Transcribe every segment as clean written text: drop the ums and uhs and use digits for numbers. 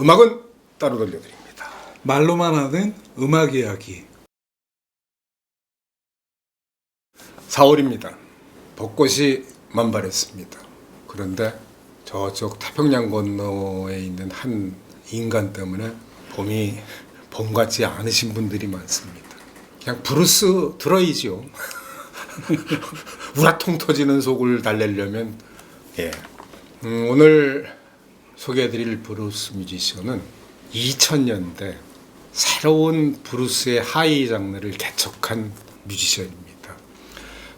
음악은 따로 들려드립니다. 말로만 하는 음악 이야기. 4월입니다. 벚꽃이 만발했습니다. 그런데 저쪽 태평양 건너에 있는 한 인간 때문에 봄이 봄 같지 않으신 분들이 많습니다. 그냥 브루스 들어이죠. 우라통 터지는 속을 달래려면 오늘 소개해드릴 브루스 뮤지션은 2000년대 새로운 브루스의 하이 장르를 개척한 뮤지션입니다.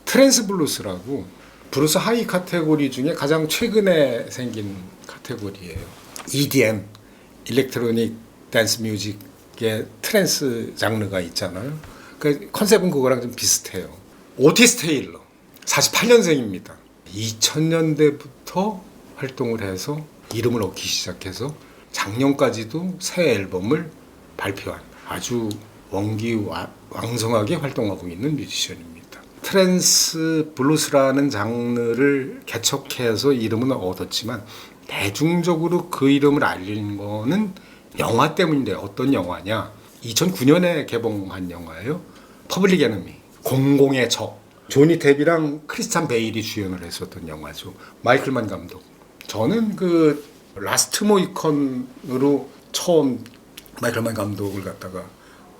트랜스 블루스라고 브루스 하이 카테고리 중에 가장 최근에 생긴 카테고리예요. EDM, 일렉트로닉 댄스 뮤직의 트랜스 장르가 있잖아요. 그 컨셉은 그거랑 좀 비슷해요. 오티스 테일러, 48년생입니다. 2000년대부터 활동을 해서 이름을 얻기 시작해서 작년까지도 새 앨범을 발표한 아주 원기왕성하게 활동하고 있는 뮤지션입니다. 트랜스 블루스라는 장르를 개척해서 이름은 얻었지만 대중적으로 그 이름을 알린 거는 영화 때문인데 어떤 영화냐? 2009년에 개봉한 영화예요. 퍼블릭 에너미, 공공의 적. 조니 뎁이랑 크리스찬 베일이 주연을 했었던 영화죠. 마이클만 감독. 저는 그 라스트 모이컨으로 처음 마이클만 감독을 갖다가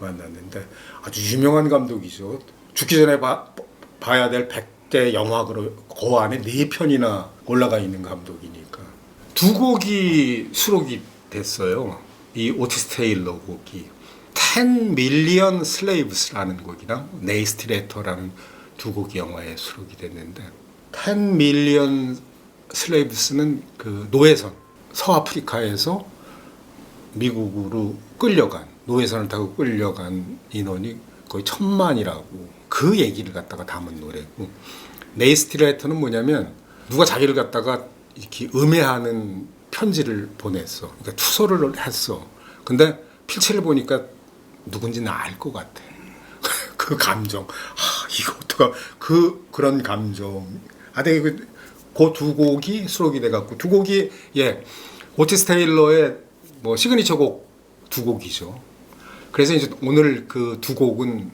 만났는데 아주 유명한 감독이죠. 죽기 전에 봐야 될 100대 영화 그 안에 4편이나 올라가 있는 감독이니까. 두 곡이 수록이 됐어요. 이 오티스 테일러 곡이 10 Million Slaves라는 곡이랑 네이스티 레터라는 두 곡이 영화에 수록이 됐는데 10 Million Slaves는 그 노예선, 서아프리카에서 미국으로 끌려간, 노예선을 타고 끌려간 인원이 거의 1000만이라고 그 얘기를 갖다가 담은 노래고, 네이스티 레터는 뭐냐면 누가 자기를 갖다가 이렇게 음해하는 편지를 보냈어. 그러니까 투서를 했어. 근데 필체를 보니까 누군지는 알 것 같아. 그 감정. 이거 어떡하, 그런 감정. 그 두 곡이 수록이 돼갖고, 두 곡이, 오티스 테일러의 뭐 시그니처 곡 두 곡이죠. 그래서 이제 오늘 그 두 곡은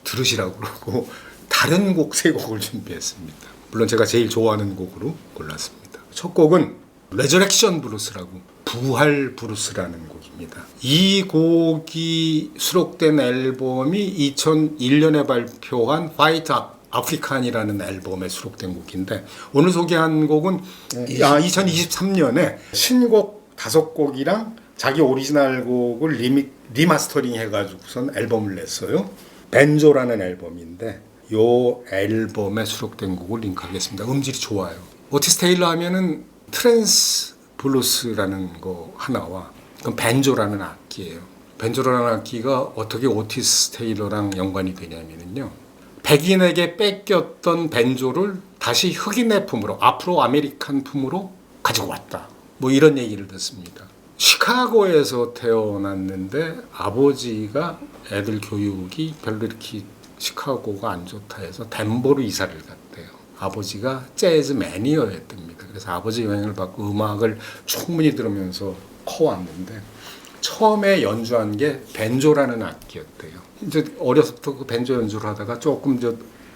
들으시라고 그러고, 다른 곡 세 곡을 준비했습니다. 물론 제가 제일 좋아하는 곡으로 골랐습니다. 첫 곡은 레저렉션 브루스라고, 부활 브루스라는 곡입니다. 이 곡이 수록된 앨범이 2001년에 발표한 화이트 아프리칸이라는 앨범에 수록된 곡인데, 오늘 소개한 곡은 2023년에 신곡 5곡이랑 자기 오리지널 곡을 리마스터링 해가지고선 앨범을 냈어요. 벤조라는 앨범인데 이 앨범에 수록된 곡을 링크하겠습니다. 음질이 좋아요. 오티스 테일러 하면은 트랜스 블루스라는 거 하나와 그럼 벤조라는 악기예요. 벤조라는 악기가 어떻게 오티스 테일러랑 연관이 되냐면요. 백인에게 뺏겼던 벤조를 다시 흑인의 품으로, 아프로 아메리칸 품으로 가지고 왔다. 뭐 이런 얘기를 듣습니다. 시카고에서 태어났는데 아버지가 애들 교육이 별로 이렇게 시카고가 안 좋다 해서 덴버로 이사를 갔대요. 아버지가 재즈 매니어였답니다. 그래서 아버지 영향을 받고 음악을 충분히 들으면서 커왔는데 처음에 연주한 게 벤조라는 악기였대요. 이제 어려서부터 그 벤조 연주를 하다가 조금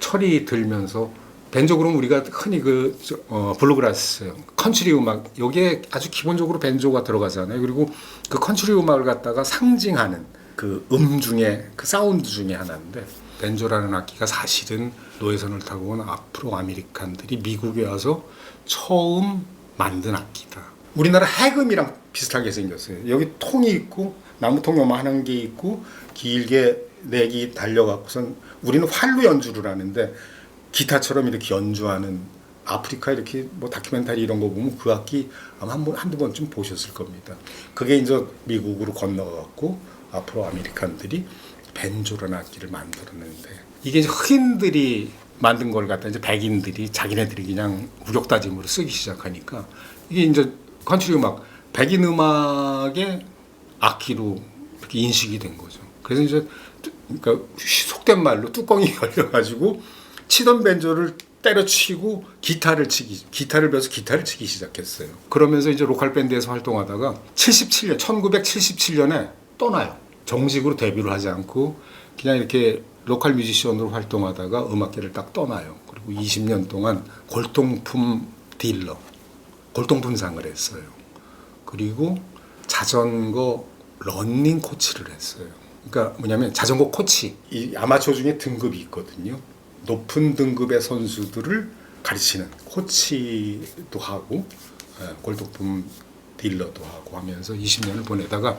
철이 들면서, 벤조 그러면 우리가 흔히 블루그라스, 컨트리 음악, 여기에 아주 기본적으로 벤조가 들어가잖아요. 그리고 그 컨트리 음악을 갖다가 상징하는 그 중에, 그 사운드 중에 하나인데, 벤조라는 악기가 사실은 노예선을 타고 온 아프로 아메리칸들이 미국에 와서 처음 만든 악기다. 우리나라 해금이랑 비슷하게 생겼어요. 여기 통이 있고 나무통 요만한 게 있고 길게 넥이 달려갖고선 우리는 활로 연주를 하는데 기타처럼 이렇게 연주하는, 아프리카 이렇게 뭐 다큐멘터리 이런 거 보면 그 악기 아마 한두 번쯤 보셨을 겁니다. 그게 이제 미국으로 건너가갖고 아프로 아메리칸들이 벤조라는 악기를 만들었는데, 이게 이제 흑인들이 만든 걸 갖다 이제 백인들이 자기네들이 그냥 우격다짐으로 쓰기 시작하니까 이게 이제 컨트리 음악, 백인 음악의 악기로 이렇게 인식이 된 거죠. 그래서 이제 그러니까 속된 말로 뚜껑이 열려가지고 치던 벤조를 때려치고 기타를 배워서 기타를 치기 시작했어요. 그러면서 이제 로컬 밴드에서 활동하다가 1977년에 떠나요. 정식으로 데뷔를 하지 않고 그냥 이렇게 로컬 뮤지션으로 활동하다가 음악계를 딱 떠나요. 그리고 20년 동안 골동품 딜러, 골동품상을 했어요. 그리고 자전거 러닝 코치를 했어요. 그러니까 뭐냐면 자전거 코치, 이 아마추어 중에 등급이 있거든요. 높은 등급의 선수들을 가르치는 코치도 하고 골동품 딜러도 하고 하면서 20년을 보내다가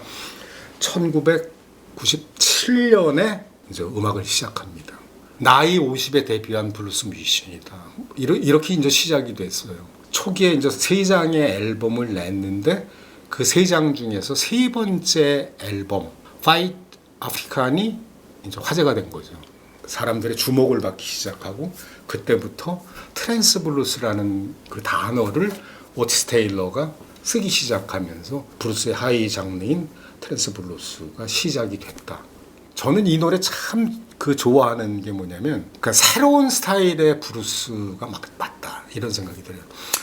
1997년에 이제 음악을 시작합니다. 나이 50에 데뷔한 블루스 뮤지션이다. 이렇게 이제 시작이 됐어요. 초기에 이제 3장의 앨범을 냈는데 그 3장 중에서 3번째 앨범 Fight African이 이제 화제가 된 거죠. 사람들의 주목을 받기 시작하고 그때부터 트랜스 블루스라는 그 단어를 오티스 테일러가 쓰기 시작하면서 브루스의 하이 장르인 트랜스 블루스가 시작이 됐다. 저는 이 노래 참 좋아하는 게 뭐냐면 그러니까 새로운 스타일의 브루스가 맞다 이런 생각이 들어요.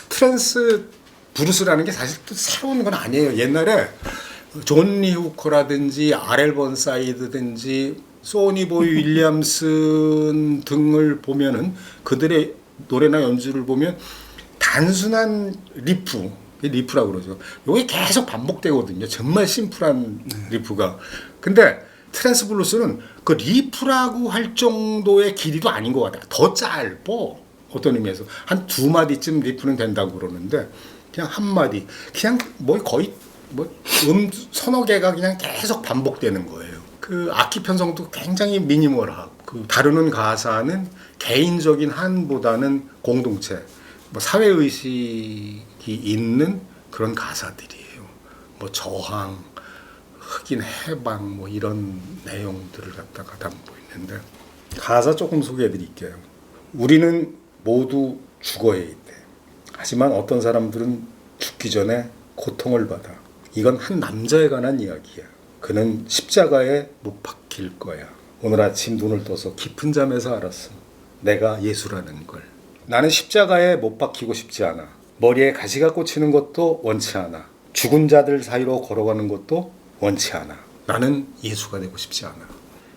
트랜스 브루스라는 게 사실 또 새로운 건 아니에요. 옛날에 존 리 후커라든지 R.L. 번사이드든지 소니보이 윌리엄슨 등을 보면은 그들의 노래나 연주를 보면 단순한 리프라고 그러죠. 이게 계속 반복되거든요. 정말 심플한 리프가. 근데 트랜스 블루스는 그 리프라고 할 정도의 길이도 아닌 것 같아요. 더 짧고 어떤 의미에서 한 2마디쯤 리프는 된다고 그러는데 그냥 한 마디, 그냥 거의 서너 개가 그냥 계속 반복되는 거예요. 그 악기 편성도 굉장히 미니멀하고 그 다루는 가사는 개인적인 한보다는 공동체, 사회 의식이 있는 그런 가사들이에요. 저항, 흑인 해방 이런 내용들을 갖다가 담고 있는데 가사 조금 소개해 드릴게요. 우리는 모두 죽어야 돼. 하지만 어떤 사람들은 죽기 전에 고통을 받아. 이건 한 남자에 관한 이야기야. 그는 십자가에 못 박힐 거야. 오늘 아침 눈을 떠서 깊은 잠에서 알았어. 내가 예수라는 걸. 나는 십자가에 못 박히고 싶지 않아. 머리에 가시가 꽂히는 것도 원치 않아. 죽은 자들 사이로 걸어가는 것도 원치 않아. 나는 예수가 되고 싶지 않아.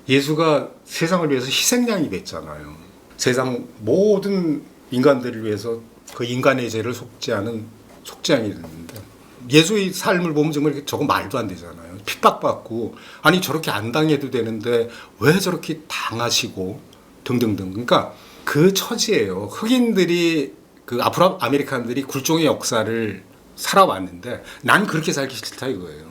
예수가 세상을 위해서 희생양이 됐잖아요. 세상 모든 인간들을 위해서 그 인간의 죄를 속죄하는 속죄양이 됐는데 예수의 삶을 보면 정말 저거 말도 안 되잖아요. 핍박받고 아니 저렇게 안 당해도 되는데 왜 저렇게 당하시고 등등등. 그러니까 그 처지예요. 흑인들이 그 아프로 아메리칸들이 굴종의 역사를 살아왔는데 난 그렇게 살기 싫다 이거예요.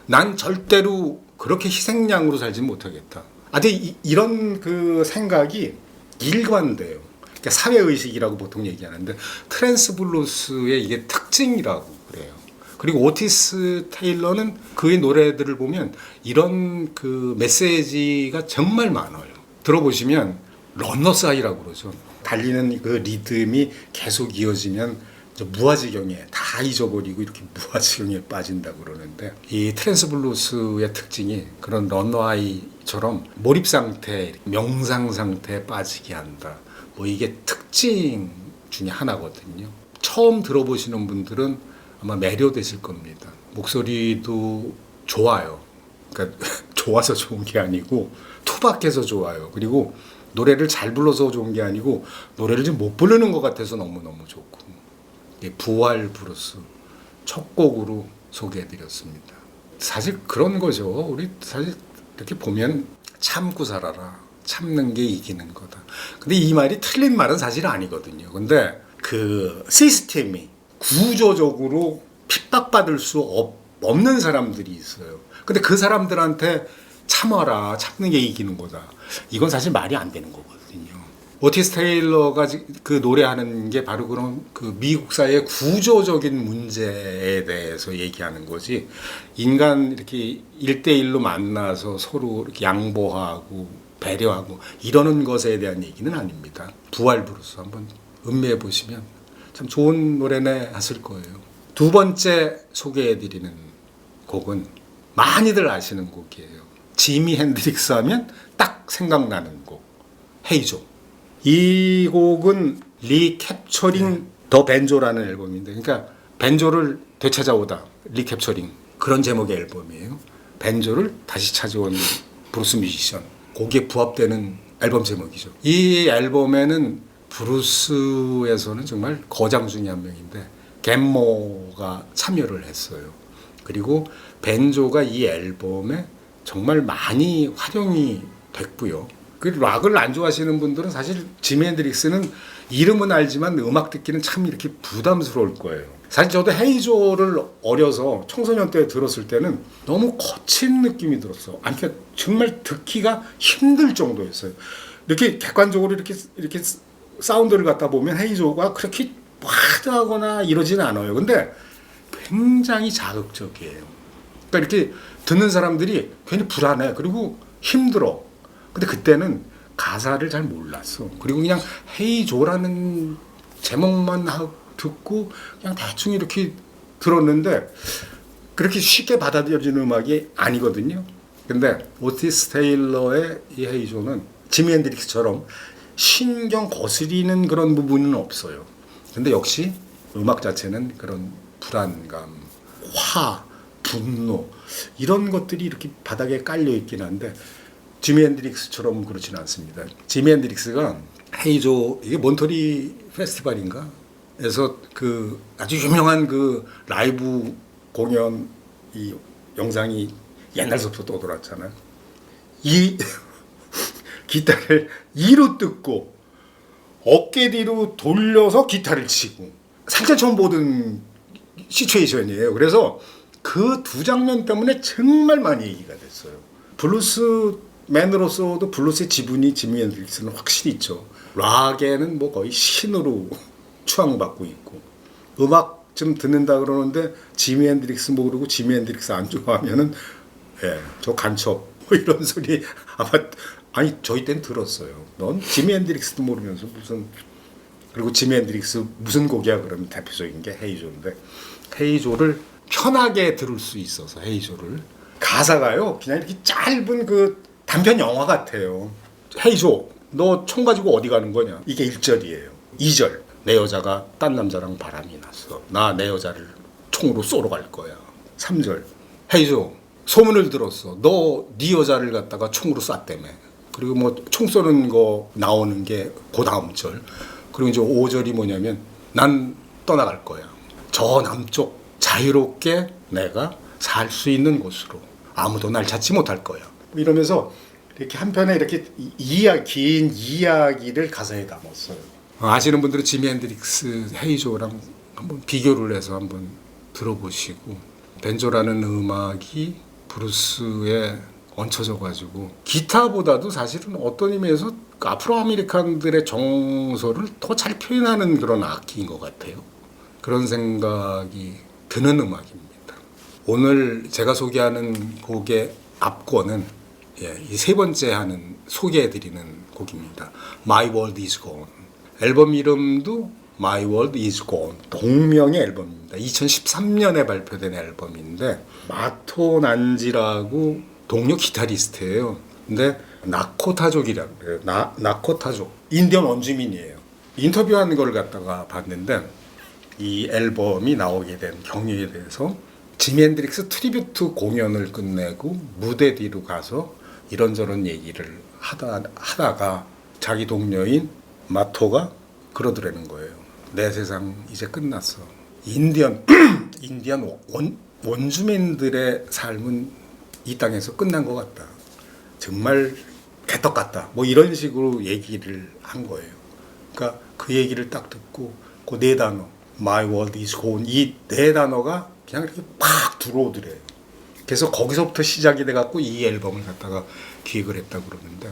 난 절대로 그렇게 희생양으로 살지 못하겠다. 근데 이런 그 생각이 일관돼요. 그러니까 사회의식이라고 보통 얘기하는데 트랜스 블루스의 이게 특징이라고 그래요. 그리고 오티스 테일러는 그의 노래들을 보면 이런 그 메시지가 정말 많아요. 들어보시면 런너스 하이라고 그러죠. 달리는 그 리듬이 계속 이어지면 무아지경에 다 잊어버리고 이렇게 무아지경에 빠진다고 그러는데 이 트랜스 블루스의 특징이 그런 런너하이처럼 몰입 상태, 명상 상태에 빠지게 한다. 이게 특징 중에 하나거든요. 처음 들어보시는 분들은 아마 매료되실 겁니다. 목소리도 좋아요. 그러니까 좋아서 좋은 게 아니고 투박해서 좋아요. 그리고 노래를 잘 불러서 좋은 게 아니고 노래를 좀 못 부르는 것 같아서 너무너무 좋고 부활 브루스 첫 곡으로 소개해드렸습니다. 사실 그런 거죠. 우리 사실 이렇게 보면 참고 살아라. 참는 게 이기는 거다. 근데 이 말이 틀린 말은 사실 아니거든요. 근데 그 시스템이 구조적으로 핍박받을 수 없는 사람들이 있어요. 근데 그 사람들한테 참아라. 참는 게 이기는 거다. 이건 사실 말이 안 되는 거거든요. 오티스 테일러가 그 노래하는 게 바로 그런 그 미국 사회의 구조적인 문제에 대해서 얘기하는 거지. 인간 이렇게 1대1로 만나서 서로 이렇게 양보하고 배려하고 이러는 것에 대한 얘기는 아닙니다. 부활 브루스 한번 음미해 보시면 참 좋은 노래네 하실 거예요. 두 번째 소개해드리는 곡은 많이들 아시는 곡이에요. 지미 핸드릭스 하면 딱 생각나는 곡 헤이조. 이 곡은 리캡처링 더 벤조라는 앨범인데, 그러니까 벤조를 되찾아오다, 리캡처링, 그런 제목의 앨범이에요. 벤조를 다시 찾아온 브루스 뮤지션, 거기에 부합되는 앨범 제목이죠. 이 앨범에는 브루스에서는 정말 거장 중에 한 명인데 갬모가 참여를 했어요. 그리고 벤조가 이 앨범에 정말 많이 활용이 됐고요. 그 락을 안 좋아하시는 분들은 사실 지미 핸드릭스는 이름은 알지만 음악 듣기는 참 이렇게 부담스러울 거예요. 사실 저도 헤이조를 어려서 청소년 때 들었을 때는 너무 거친 느낌이 들었어. 아니, 그러니까 정말 듣기가 힘들 정도였어요. 이렇게 객관적으로 이렇게 사운드를 갖다 보면 헤이조가 그렇게 와드하거나 이러지는 않아요. 근데 굉장히 자극적이에요. 그러니까 이렇게 듣는 사람들이 괜히 불안해. 그리고 힘들어. 근데 그때는 가사를 잘 몰랐어. 그리고 그냥 헤이조라는 제목만 듣고 그냥 대충 이렇게 들었는데 그렇게 쉽게 받아들여지는 음악이 아니거든요. 근데 오티스 테일러의 이 헤이조는 지미 핸드릭스처럼 신경 거스리는 그런 부분은 없어요. 근데 역시 음악 자체는 그런 불안감, 화, 분노 이런 것들이 이렇게 바닥에 깔려 있긴 한데 지미 핸드릭스처럼 그렇지는 않습니다. 지미 핸드릭스가 헤이조, 이게 몬터리 페스티벌인가? 에서 그 아주 유명한 그 라이브 공연 이 영상이 옛날부터 떠돌았잖아요. 이 기타를 2로 뜯고 어깨 뒤로 돌려서 기타를 치고 살짝 처음 보던 시츄에이션이에요. 그래서 그 두 장면 때문에 정말 많이 얘기가 됐어요. 블루스맨으로서도 블루스의 지분이 지미 핸드릭스는 확실히 있죠. 락에는 뭐 거의 신으로 추앙받고 있고 음악 좀 듣는다 그러는데 지미 핸드릭스 모르고 지미 핸드릭스 안 좋아하면은 저 간첩 뭐 이런 소리 아마 아니 저희 땐 들었어요. 넌 지미 핸드릭스도 모르면서 무슨 그리고 지미 핸드릭스 무슨 곡이야 그러면 대표적인 게 헤이조인데 헤이조를 편하게 들을 수 있어서 헤이조를 가사가요 그냥 이렇게 짧은 그 단편 영화 같아요. 헤이조 너 총 가지고 어디 가는 거냐 이게 1절이에요. 2절 내 여자가 딴 남자랑 바람이 났어. 나 내 여자를 총으로 쏘러 갈 거야. 3절 헤이조 소문을 들었어. 너 네 여자를 갖다가 총으로 쐈다며. 그리고 뭐 총 쏘는 거 나오는 게 그 다음 절. 그리고 이제 5절이 뭐냐면 난 떠나갈 거야. 저 남쪽 자유롭게 내가 살 수 있는 곳으로 아무도 날 찾지 못할 거야. 이러면서 이렇게 한편에 이렇게 긴 이야기를 가사에 담았어요. 아시는 분들은 지미 핸드릭스 헤이조랑 한번 비교를 해서 한번 들어보시고 벤조라는 음악이 브루스에 얹혀져 가지고 기타보다도 사실은 어떤 의미에서 아프로 아메리칸들의 정서를 더 잘 표현하는 그런 악기인 것 같아요. 그런 생각이 드는 음악입니다. 오늘 제가 소개하는 곡의 앞권은 이 세 번째 하는 소개해드리는 곡입니다. My World Is Gone. 앨범 이름도 My World Is Gone. 동명의 앨범입니다. 2013년에 발표된 앨범인데 마토 난지라고 동료 기타리스트예요. 근데 나코타족이라고 그래요. 나코타족. 인디언 원주민이에요. 인터뷰한 걸 갖다가 봤는데 이 앨범이 나오게 된 경위에 대해서 지미 핸드릭스 트리뷰트 공연을 끝내고 무대 뒤로 가서 이런저런 얘기를 하다가 자기 동료인 마토가 그러더라는 거예요. 내 세상 이제 끝났어. 인디언 원주민들의 삶은 이 땅에서 끝난 것 같다. 정말 개떡 같다. 뭐 이런 식으로 얘기를 한 거예요. 그러니까 그 얘기를 딱 듣고 그 네 단어 My world is gone 이 네 단어가 그냥 이렇게 팍 들어오더래요. 그래서 거기서부터 시작이 돼갖고 이 앨범을 갖다가 기획을 했다고 그러는데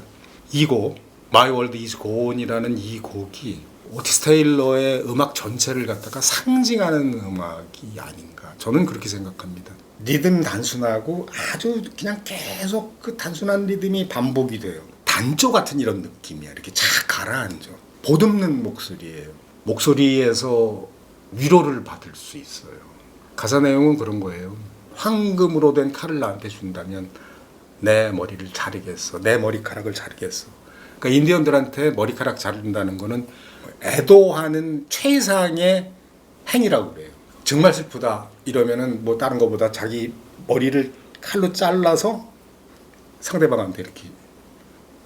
이 곡 My world is gone이라는 이 곡이 오티스 테일러의 음악 전체를 갖다가 상징하는 음악이 아닌가 저는 그렇게 생각합니다. 리듬 단순하고 아주 그냥 계속 그 단순한 리듬이 반복이 돼요. 단조 같은 이런 느낌이야. 이렇게 착 가라앉아. 보듬는 목소리예요. 목소리에서 위로를 받을 수 있어요. 가사 내용은 그런 거예요. 황금으로 된 칼을 나한테 준다면 내 머리를 자르겠어. 내 머리카락을 자르겠어. 그러니까 인디언들한테 머리카락 자른다는 거는 애도하는 최상의 행위라고 그래요. 정말 슬프다 이러면은 뭐 다른 것보다 자기 머리를 칼로 잘라서 상대방한테 이렇게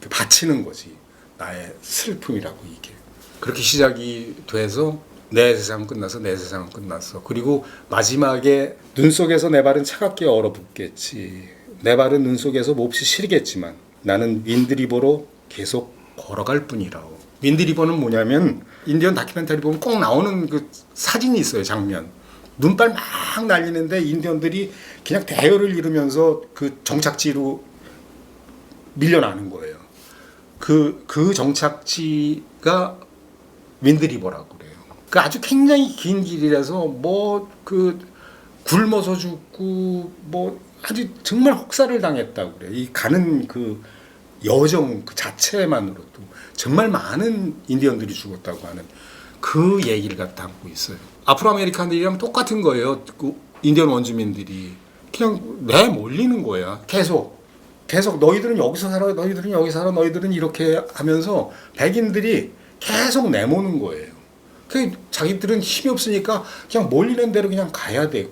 바치는 거지. 나의 슬픔이라고 이게. 그렇게 시작이 돼서 내 세상은 끝나서 내 세상은 끝났어. 그리고 마지막에 눈 속에서 내 발은 차갑게 얼어붙겠지. 내 발은 눈 속에서 몹시 시리겠지만 나는 윈드리버로 계속 걸어갈 뿐이라고. 윈드리버는 뭐냐면 인디언 다큐멘터리 보면 꼭 나오는 그 사진이 있어요. 장면. 눈발 막 날리는데 인디언들이 그냥 대열을 이루면서 그 정착지로 밀려나는 거예요. 그 정착지가 윈드리버라고 그래요. 그 아주 굉장히 긴 길이라서 뭐 그 굶어서 죽고 뭐 아주 정말 혹사를 당했다고 그래요. 이 가는 그 여정 그 자체만으로도 정말 많은 인디언들이 죽었다고 하는 그 얘기를 갖다 담고 있어요. 아프로 아메리칸들이랑 똑같은 거예요. 그 인디언 원주민들이 그냥 내몰리는 거야. 계속 너희들은 여기서 살아, 너희들은 여기 살아, 너희들은 이렇게 하면서 백인들이 계속 내모는 거예요. 그 자기들은 힘이 없으니까 그냥 몰리는 대로 그냥 가야 되고.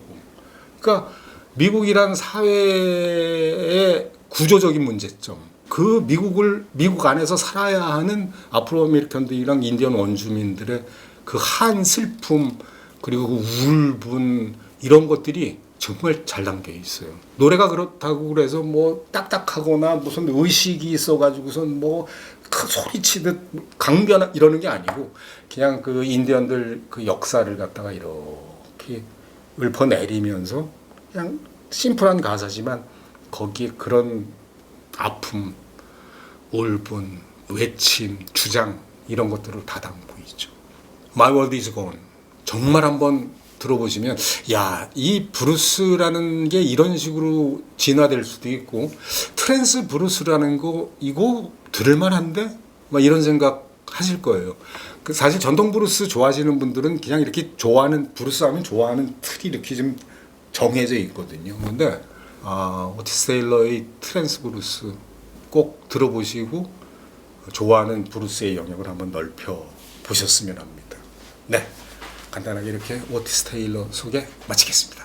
그러니까 미국이란 사회의 구조적인 문제점. 그 미국 안에서 살아야 하는 아프로 아메리칸들이랑 인디언 원주민들의 그 한 슬픔 그리고 그 울분 이런 것들이 정말 잘 담겨 있어요. 노래가 그렇다고 그래서 뭐 딱딱하거나 무슨 의식이 있어가지고선 뭐 소리치듯 강변 이러는 게 아니고 그냥 그 인디언들 그 역사를 갖다가 이렇게 읊어내리면서 그냥 심플한 가사지만 거기에 그런 아픔, 울분, 외침, 주장 이런 것들을 다 담고 있죠. My World Is Gone 정말 한번 들어보시면 야, 이 브루스라는 게 이런 식으로 진화될 수도 있고 트랜스 브루스라는 거 이거 들을만한데? 막 이런 생각 하실 거예요. 사실 전통 브루스 좋아하시는 분들은 그냥 이렇게 좋아하는 브루스 하면 좋아하는 틀이 이렇게 좀 정해져 있거든요. 근데 오티스 테일러의 트랜스 브루스 꼭 들어보시고 좋아하는 브루스의 영역을 한번 넓혀 보셨으면 합니다. 네, 간단하게 이렇게 오티스 테일러 소개 마치겠습니다.